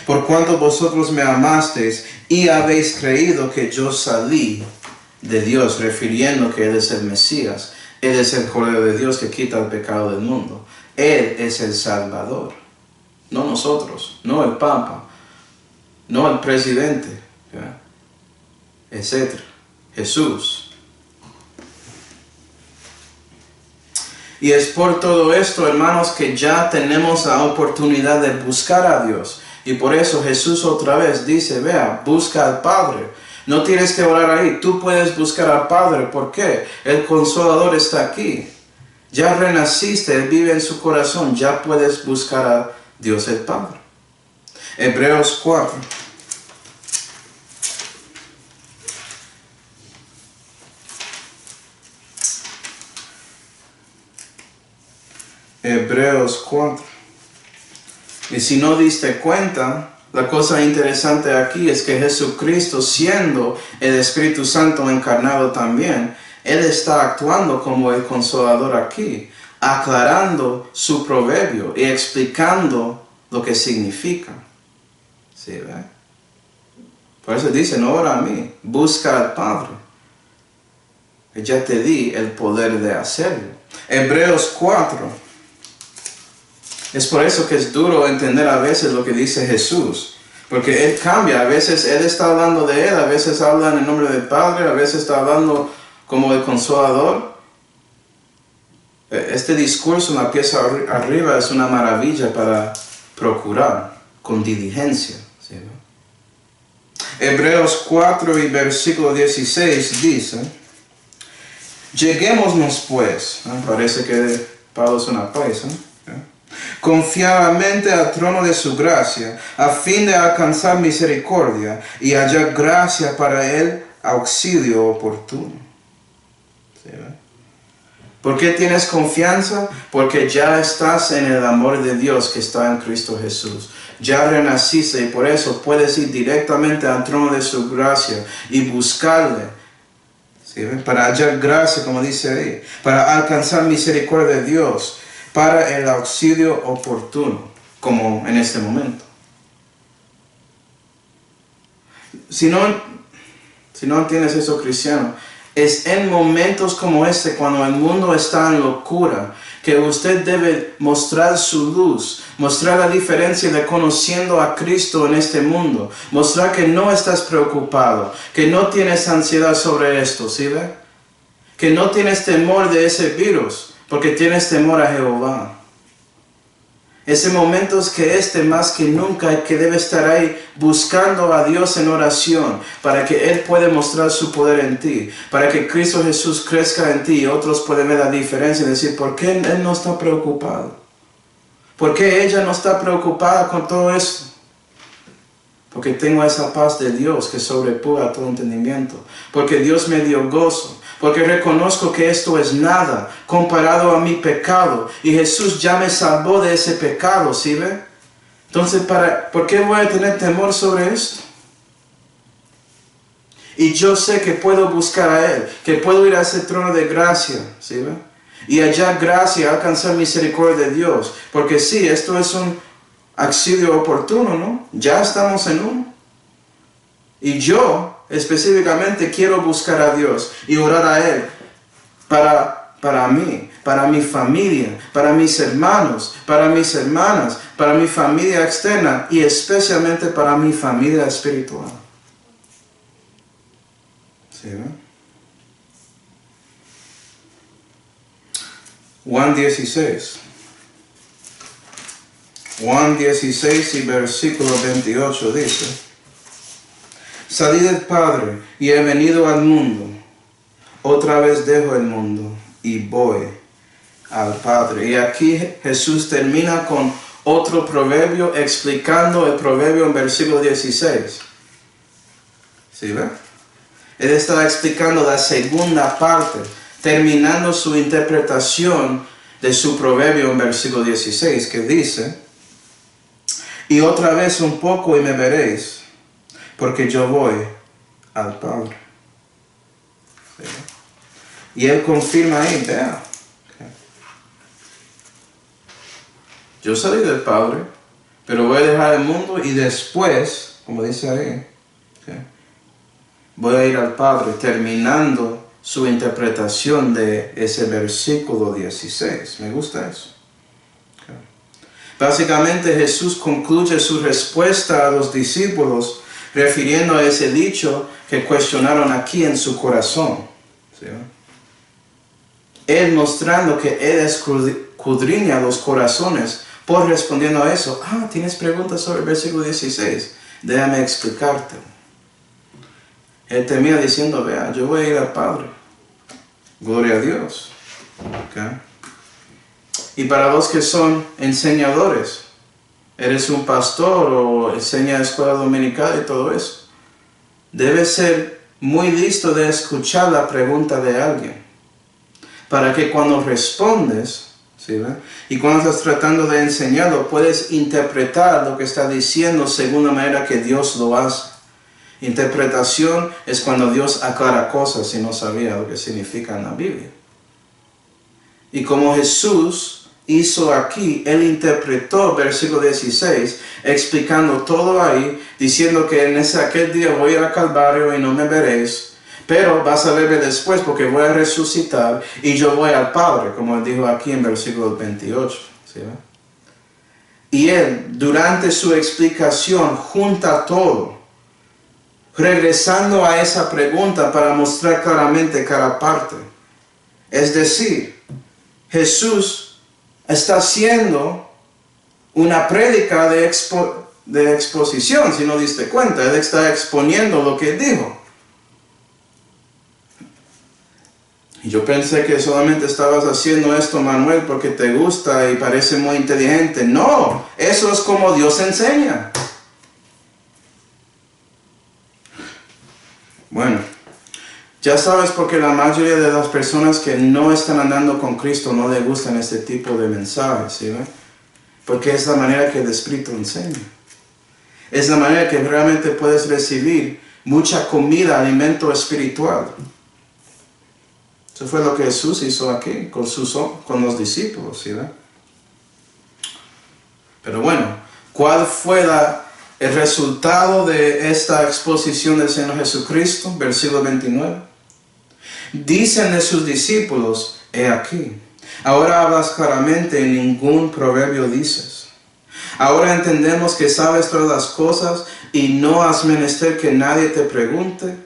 A: por cuanto vosotros me amasteis y habéis creído que yo salí de Dios, refiriendo que Él es el Mesías, Él es el Cordero de Dios que quita el pecado del mundo. Él es el Salvador, no nosotros, no el Papa, no el presidente, etc. Jesús. Y es por todo esto, hermanos, que ya tenemos la oportunidad de buscar a Dios. Y por eso Jesús otra vez dice, vea, busca al Padre. No tienes que orar ahí, tú puedes buscar al Padre. ¿Por qué? El Consolador está aquí. Ya renaciste, Él vive en su corazón, ya puedes buscar a Dios el Padre. Hebreos 4. Hebreos 4. Y si no diste cuenta, la cosa interesante aquí es que Jesucristo, siendo el Espíritu Santo encarnado también, Él está actuando como el Consolador aquí, aclarando su proverbio y explicando lo que significa. ¿Sí, ve? Por eso dice, no ora a mí, busca al Padre. Ya te di el poder de hacerlo. Hebreos 4. Es por eso que es duro entender a veces lo que dice Jesús. Porque Él cambia. A veces Él está hablando de Él, a veces habla en el nombre del Padre, a veces está hablando como el Consolador. Este discurso en la pieza arriba es una maravilla para procurar con diligencia. ¿Sí? Hebreos 4 y versículo 16 dice: lleguémonos pues, parece que Pablo es una paisa, confiadamente al trono de su gracia, a fin de alcanzar misericordia y hallar gracia para el auxilio oportuno. ¿Sí, ¿Por qué tienes confianza? Porque ya estás en el amor de Dios que está en Cristo Jesús. Ya renaciste y por eso puedes ir directamente al trono de su gracia y buscarle. ¿Sí? Para hallar gracia, como dice ahí. Para alcanzar misericordia de Dios. Para el auxilio oportuno, como en este momento. Si no entiendes eso, cristiano, es en momentos como este, cuando el mundo está en locura, que usted debe mostrar su luz, mostrar la diferencia de conociendo a Cristo en este mundo, mostrar que no estás preocupado, que no tienes ansiedad sobre esto, ¿sí ve? Que no tienes temor de ese virus, porque tienes temor a Jehová. Ese momento es que más que nunca que debe estar ahí buscando a Dios en oración para que Él pueda mostrar su poder en ti, para que Cristo Jesús crezca en ti y otros pueden ver la diferencia y decir, ¿por qué Él no está preocupado? ¿Por qué ella no está preocupada con todo esto? Porque tengo esa paz de Dios que sobrepuja todo entendimiento, porque Dios me dio gozo. Porque reconozco que esto es nada comparado a mi pecado. Y Jesús ya me salvó de ese pecado, ¿sí ve? Entonces, ¿por qué voy a tener temor sobre esto? Y yo sé que puedo buscar a Él, que puedo ir a ese trono de gracia, ¿sí ve? Y hallar gracia, alcanzar misericordia de Dios. Porque sí, esto es un auxilio oportuno, ¿no? Ya estamos en uno. Y yo específicamente quiero buscar a Dios y orar a Él para mí, para mi familia, para mis hermanos, para mis hermanas, para mi familia externa y especialmente para mi familia espiritual. ¿Sí, no? Juan 16. Juan 16 y versículo 28 dice: Salí del Padre y he venido al mundo. Otra vez dejo el mundo y voy al Padre. Y aquí Jesús termina con otro proverbio explicando el proverbio en versículo 16. ¿Sí ve? Él está explicando la segunda parte, terminando su interpretación de su proverbio en versículo 16, que dice: Y otra vez un poco y me veréis, porque yo voy al Padre. ¿Sí? Y Él confirma ahí, vea. Yo salí del Padre, pero voy a dejar el mundo y después, como dice ahí, ¿sí?, voy a ir al Padre, terminando su interpretación de ese versículo 16. Me gusta eso. ¿Sí? Básicamente Jesús concluye su respuesta a los discípulos refiriendo a ese dicho que cuestionaron aquí en su corazón. ¿Sí? Él mostrando que Él escudriña los corazones por respondiendo a eso. ¿Tienes preguntas sobre el versículo 16? Déjame explicarte. Él termina diciendo, vea, yo voy a ir al Padre. Gloria a Dios. ¿Okay? Y para los que son enseñadores, eres un pastor o enseña escuela dominical y todo eso, debes ser muy listo de escuchar la pregunta de alguien, para que cuando respondes, ¿sí, ve?, y cuando estás tratando de enseñarlo, puedes interpretar lo que está diciendo según la manera que Dios lo hace. Interpretación es cuando Dios aclara cosas y no sabía lo que significa en la Biblia. Y como Jesús hizo aquí, Él interpretó versículo 16, explicando todo ahí, diciendo que en aquel día voy a ir al Calvario y no me veréis, pero vas a verme después porque voy a resucitar y yo voy al Padre, como Él dijo aquí en versículo 28. ¿Sí? Y Él, durante su explicación, junta todo, regresando a esa pregunta para mostrar claramente cada parte. Es decir, Jesús está haciendo una prédica de exposición, si no diste cuenta. Él está exponiendo lo que dijo. Y yo pensé que solamente estabas haciendo esto, Manuel, porque te gusta y parece muy inteligente. No, eso es como Dios enseña. Bueno, Ya sabes porque la mayoría de las personas que no están andando con Cristo no les gustan este tipo de mensajes, ¿sí? Porque es la manera que el Espíritu enseña. Es la manera que realmente puedes recibir mucha comida, alimento espiritual. Eso fue lo que Jesús hizo aquí con los discípulos, ¿sí? Pero bueno, ¿cuál fue el resultado de esta exposición del Señor Jesucristo? Versículo 29. Dicen de sus discípulos, he aquí, ahora hablas claramente y ningún proverbio dices. Ahora entendemos que sabes todas las cosas y no has menester que nadie te pregunte.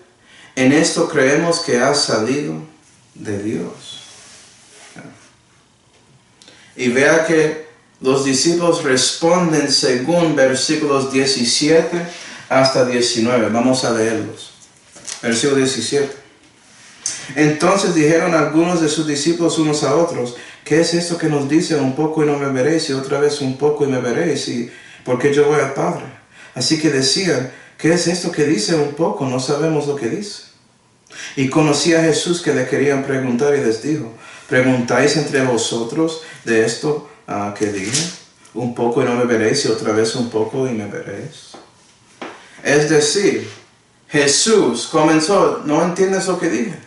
A: En esto creemos que has salido de Dios. Y vea que los discípulos responden según versículos 17 hasta 19. Vamos a leerlos. Versículo 17. Entonces dijeron algunos de sus discípulos unos a otros, ¿qué es esto que nos dice un poco y no me veréis, y otra vez un poco y me veréis, y porque yo voy al Padre? Así que decían, ¿qué es esto que dice un poco? No sabemos lo que dice. Y conocía a Jesús que le querían preguntar y les dijo, ¿preguntáis entre vosotros de esto que dije? Un poco y no me veréis, y otra vez un poco y me veréis. Es decir, Jesús comenzó, ¿no entiendes lo que dije?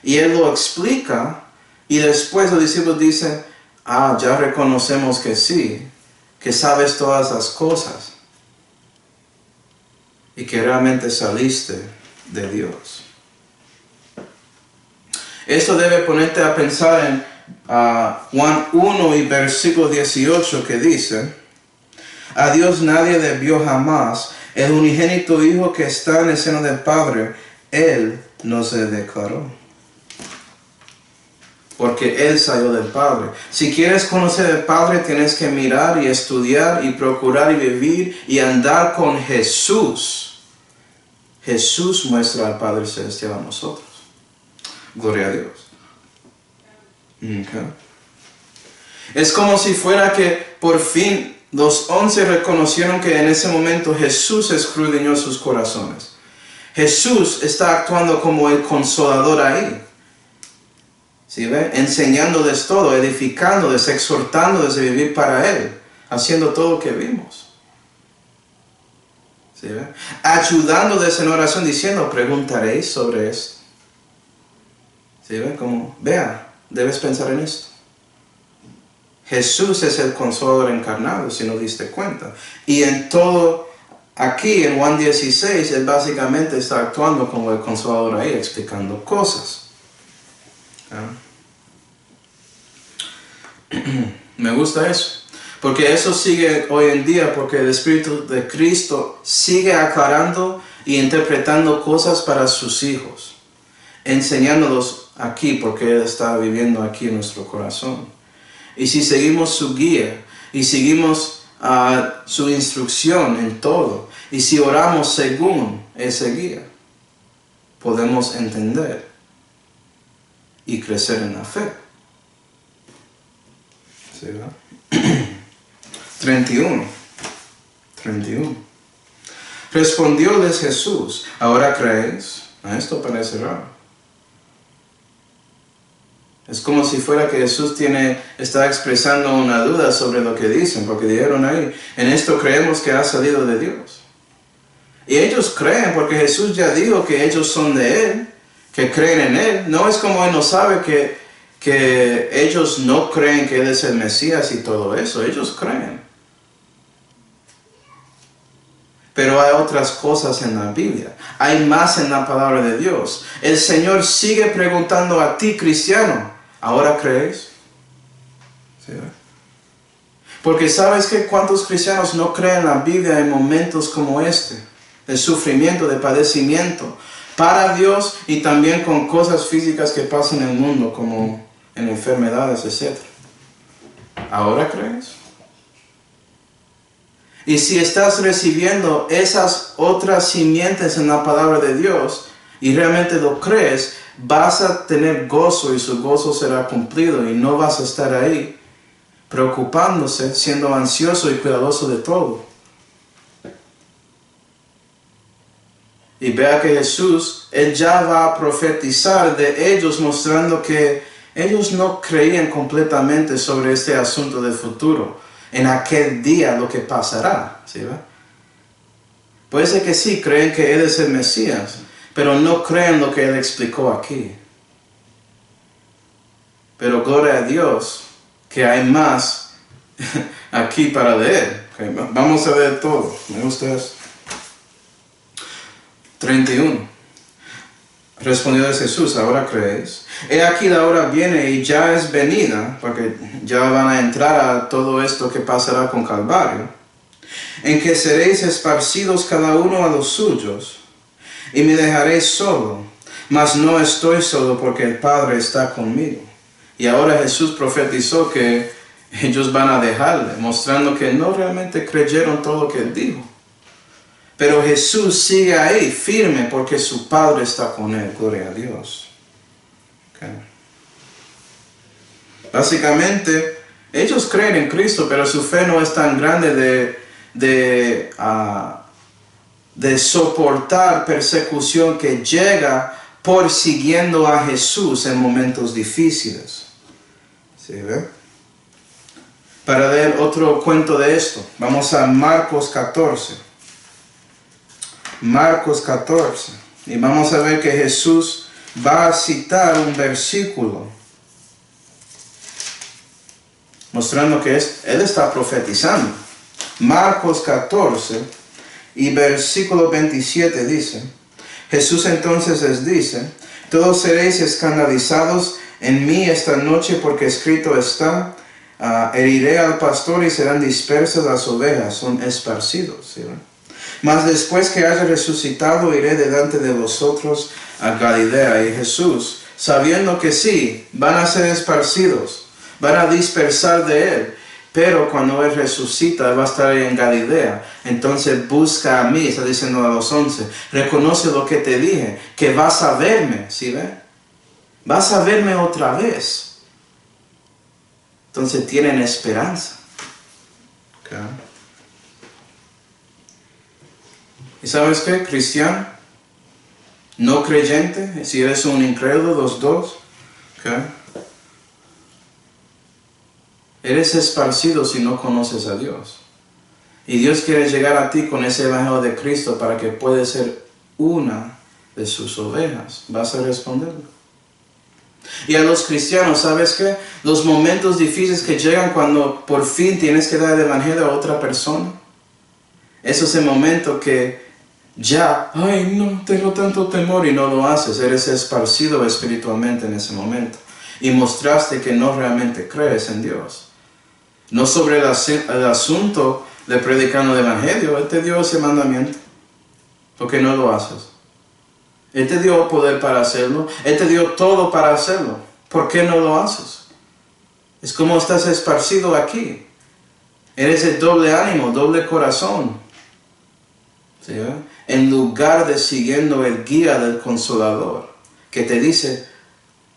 A: Y Él lo explica, y después los discípulos dicen, ya reconocemos que sí, que sabes todas las cosas, y que realmente saliste de Dios. Esto debe ponerte a pensar en Juan 1 y versículo 18 que dice, a Dios nadie le vio jamás, el unigénito Hijo que está en el seno del Padre, Él nos le declaró. Porque Él salió del Padre. Si quieres conocer al Padre, tienes que mirar y estudiar y procurar y vivir y andar con Jesús. Jesús muestra al Padre Celestial a nosotros. Gloria a Dios. Okay. Es como si fuera que por fin los 11 reconocieron que en ese momento Jesús escudriñó sus corazones. Jesús está actuando como el consolador ahí. ¿Sí ve? Enseñándoles todo, edificándoles, exhortándoles a vivir para Él, haciendo todo lo que vimos. ¿Sí ve? Ayudándoles en oración, diciendo, preguntaréis sobre esto. ¿Sí ve? Como, vea, debes pensar en esto. Jesús es el consolador encarnado, si no diste cuenta. Y en todo, aquí en Juan 16, Él básicamente está actuando como el consolador ahí, explicando cosas. Me gusta eso, porque eso sigue hoy en día, porque el Espíritu de Cristo sigue aclarando y interpretando cosas para sus hijos, enseñándolos aquí, porque Él está viviendo aquí en nuestro corazón. Y si seguimos su guía y seguimos su instrucción en todo, y si oramos según ese guía, podemos entender y crecer en la fe. ¿Sí, va? 31. Respondióles Jesús, ¿ahora creéis? Esto parece raro. Es como si fuera que Jesús está expresando una duda sobre lo que dicen, porque dijeron ahí, en esto creemos que ha salido de Dios. Y ellos creen, porque Jesús ya dijo que ellos son de Él, que creen en Él. No es como Él no sabe que ellos no creen que Él es el Mesías y todo eso. Ellos creen. Pero hay otras cosas en la Biblia. Hay más en la palabra de Dios. El Señor sigue preguntando a ti, cristiano, ¿ahora crees? ¿Sí? Porque ¿sabes que cuántos cristianos no creen en la Biblia en momentos como este? De sufrimiento, de padecimiento. Para Dios y también con cosas físicas que pasan en el mundo, como en enfermedades, etc. ¿Ahora crees? Y si estás recibiendo esas otras simientes en la palabra de Dios y realmente lo crees, vas a tener gozo y su gozo será cumplido y no vas a estar ahí preocupándose, siendo ansioso y cuidadoso de todo. y vea que Jesús, Él ya va a profetizar de ellos, mostrando que ellos no creían completamente sobre este asunto del futuro, en aquel día lo que pasará, ¿sí ve? Puede ser que sí, creen que Él es el Mesías, pero no creen lo que Él explicó aquí. Pero gloria a Dios que hay más aquí para leer. Okay, vamos a ver todo. ¿Me gusta eso? 31. Respondió Jesús, ¿ahora creéis? He aquí la hora viene y ya es venida, porque ya van a entrar a todo esto que pasará con Calvario, en que seréis esparcidos cada uno a los suyos, y me dejaréis solo, mas no estoy solo porque el Padre está conmigo. Y ahora Jesús profetizó que ellos van a dejarle, mostrando que no realmente creyeron todo lo que Él dijo. Pero Jesús sigue ahí, firme, porque su Padre está con Él, gloria a Dios. Okay. Básicamente, ellos creen en Cristo, pero su fe no es tan grande de soportar persecución que llega por siguiendo a Jesús en momentos difíciles. ¿Sí ve? Para leer otro cuento de esto, vamos a Marcos 14. Marcos 14. Y vamos a ver que Jesús va a citar un versículo mostrando que Él está profetizando. Marcos 14 y versículo 27 dice: Jesús entonces les dice: todos seréis escandalizados en mí esta noche, porque escrito está, heriré al pastor y serán dispersas las ovejas, son esparcidos. ¿Sí? Mas después que haya resucitado, iré delante de vosotros a Galilea. Y Jesús, sabiendo que sí, van a ser esparcidos, van a dispersar de Él, pero cuando Él resucita, Él va a estar en Galilea. Entonces busca a mí, está diciendo a los 11, reconoce lo que te dije, que vas a verme, ¿sí ve? Vas a verme otra vez. Entonces tienen esperanza. Okay. ¿Y sabes qué? Cristiano, no creyente, si eres un incrédulo, los dos, okay, eres esparcido si no conoces a Dios. Y Dios quiere llegar a ti con ese evangelio de Cristo para que puedas ser una de sus ovejas. ¿Vas a responderlo? Y a los cristianos, ¿sabes qué? Los momentos difíciles que llegan cuando por fin tienes que dar el evangelio a otra persona. Eso es el momento que ya, ay no, tengo tanto temor, y no lo haces. Eres esparcido espiritualmente en ese momento. Y mostraste que no realmente crees en Dios. No sobre el asunto de predicando el evangelio. Él te dio ese mandamiento. ¿Por qué no lo haces? Él te dio poder para hacerlo. Él te dio todo para hacerlo. ¿Por qué no lo haces? Es como estás esparcido aquí. Eres el doble ánimo, doble corazón. ¿Sí? En lugar de siguiendo el guía del Consolador, que te dice,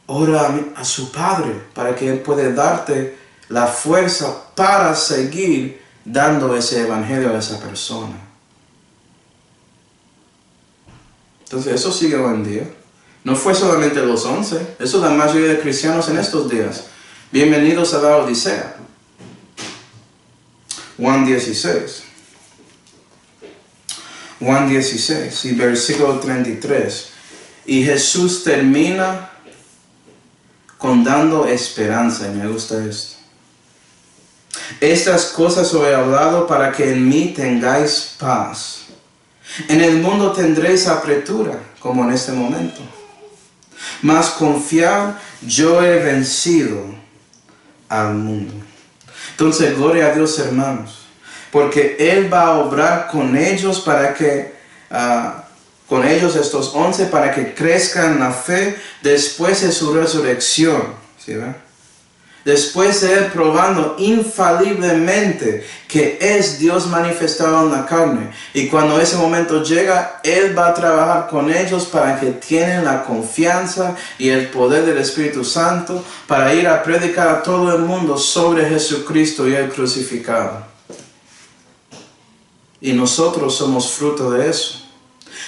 A: ora a su Padre para que Él pueda darte la fuerza para seguir dando ese evangelio a esa persona. Entonces eso sigue hoy en día. No fue solamente los 11, eso es la mayoría de cristianos en estos días. Bienvenidos a la Odisea. Juan 16. Juan 16 y versículo 33. Y Jesús termina con dando esperanza, y me gusta esto. Estas cosas os he hablado para que en mí tengáis paz. En el mundo tendréis apretura, como en este momento. Mas confiad, yo he vencido al mundo. Entonces, gloria a Dios, hermanos. Porque Él va a obrar con ellos para que, con ellos estos 11, para que crezcan la fe después de su resurrección. ¿Sí, verdad? Después de Él probando infaliblemente que es Dios manifestado en la carne. Y cuando ese momento llega, Él va a trabajar con ellos para que tienen la confianza y el poder del Espíritu Santo para ir a predicar a todo el mundo sobre Jesucristo y el crucificado. Y nosotros somos fruto de eso.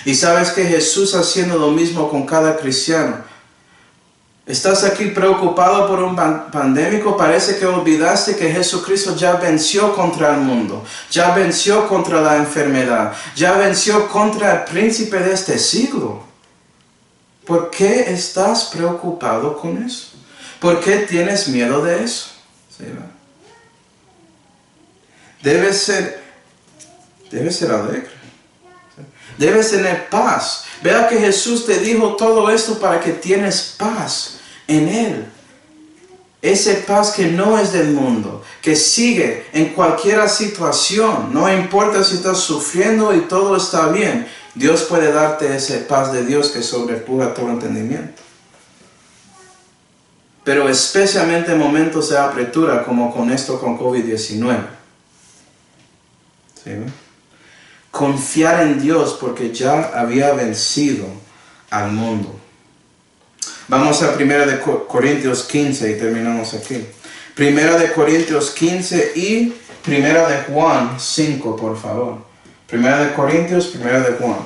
A: Y sabes que Jesús haciendo lo mismo con cada cristiano. ¿Estás aquí preocupado por un pandémico? Parece que olvidaste que Jesucristo ya venció contra el mundo, ya venció contra la enfermedad, ya venció contra el príncipe de este siglo. ¿Por qué estás preocupado con eso? ¿Por qué tienes miedo de eso? ¿Sí, va? Debes ser alegre. Debes tener paz. Vea que Jesús te dijo todo esto para que tienes paz en Él. Esa paz que no es del mundo, que sigue en cualquier situación. No importa si estás sufriendo y todo está bien. Dios puede darte esa paz de Dios que sobrepuja todo entendimiento. Pero especialmente en momentos de apretura como con esto con COVID-19. ¿Sí? Confiar en Dios porque ya había vencido al mundo. Vamos a 1 Corintios 15 y terminamos aquí. 1 Corintios 15 y 1 Juan 5, por favor. 1 Corintios, 1 Juan.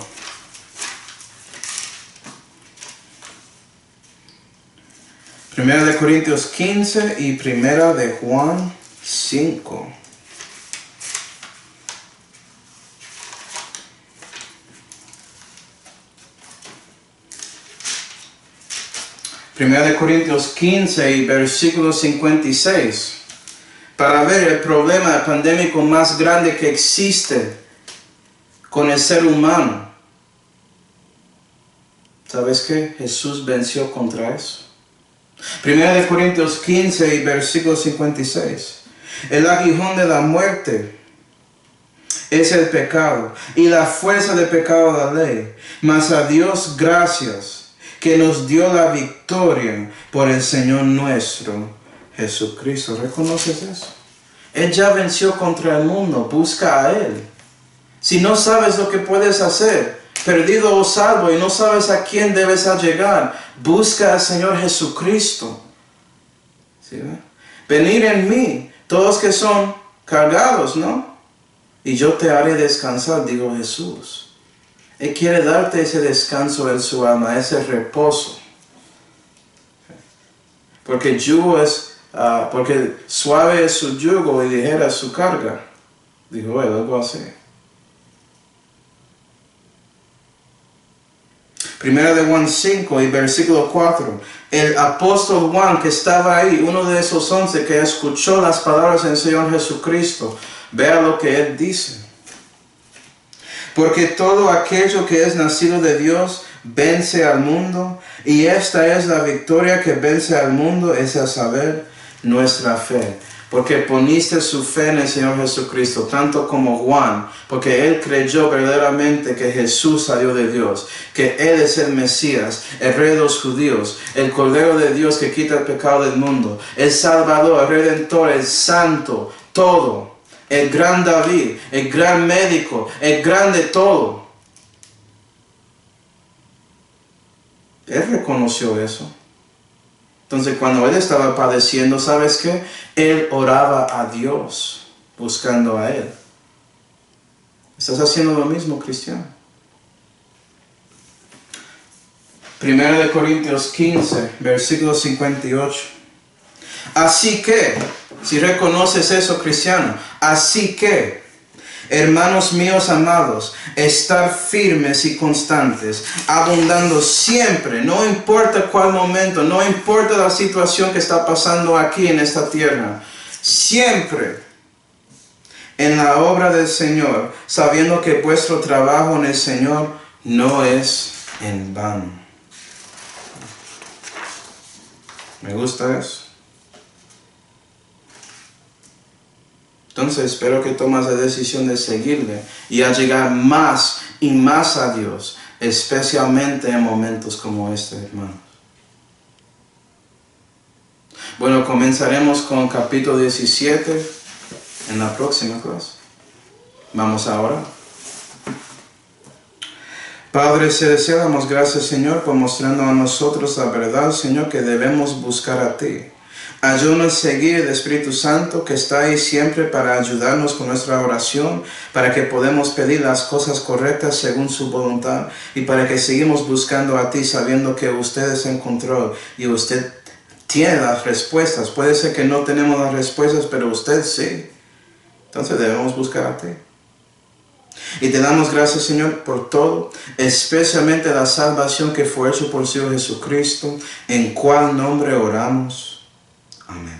A: 1 Corintios 15 y 1 Juan 5. Primera de Corintios 15 y versículo 56. Para ver el problema pandémico más grande que existe con el ser humano. ¿Sabes qué? Jesús venció contra eso. Primera de Corintios 15 y versículo 56. El aguijón de la muerte es el pecado, y la fuerza del pecado la ley. Mas a Dios gracias, que nos dio la victoria por el Señor nuestro Jesucristo. ¿Reconoces eso? Él ya venció contra el mundo. Busca a Él. Si no sabes lo que puedes hacer, perdido o salvo, y no sabes a quién debes llegar, busca al Señor Jesucristo. ¿Sí? Venir en mí, todos que son cargados, ¿no? Y yo te haré descansar, dijo Jesús. Él quiere darte ese descanso en su alma, ese reposo. Porque porque suave es su yugo y ligera su carga. Dijo él, algo así. Primera de Juan 5 y versículo 4. El apóstol Juan, que estaba ahí, uno de esos 11 que escuchó las palabras del Señor Jesucristo, vea lo que él dice. Porque todo aquello que es nacido de Dios vence al mundo, y esta es la victoria que vence al mundo, es a saber, nuestra fe. Porque poniste su fe en el Señor Jesucristo, tanto como Juan, porque él creyó verdaderamente que Jesús salió de Dios, que Él es el Mesías, el Rey de los judíos, el Cordero de Dios que quita el pecado del mundo, el Salvador, el Redentor, el Santo, todo. El gran David, el gran médico, el gran de todo. Él reconoció eso. Entonces cuando él estaba padeciendo, ¿sabes qué? Él oraba a Dios, buscando a Él. ¿Estás haciendo lo mismo, cristiano? 1 Corintios 15, versículo 58. Así que, si reconoces eso, cristiano, así que, hermanos míos amados, estar firmes y constantes, abundando siempre, no importa cuál momento, no importa la situación que está pasando aquí en esta tierra, siempre en la obra del Señor, sabiendo que vuestro trabajo en el Señor no es en vano. Me gusta eso. Entonces espero que tomes la decisión de seguirle y a llegar más y más a Dios, especialmente en momentos como este, hermanos. Bueno, comenzaremos con capítulo 17 en la próxima clase. Vamos ahora. Padre celestial, damos gracias, Señor, por mostrando a nosotros la verdad, Señor, que debemos buscar a ti. Ayúdanos a seguir el Espíritu Santo que está ahí siempre para ayudarnos con nuestra oración, para que podamos pedir las cosas correctas según su voluntad y para que seguimos buscando a ti sabiendo que usted es en control y usted tiene las respuestas. Puede ser que no tenemos las respuestas, pero usted sí. Entonces debemos buscar a ti. Y te damos gracias, Señor, por todo, especialmente la salvación que fue hecho por el Señor Jesucristo, en cual nombre oramos. Amén.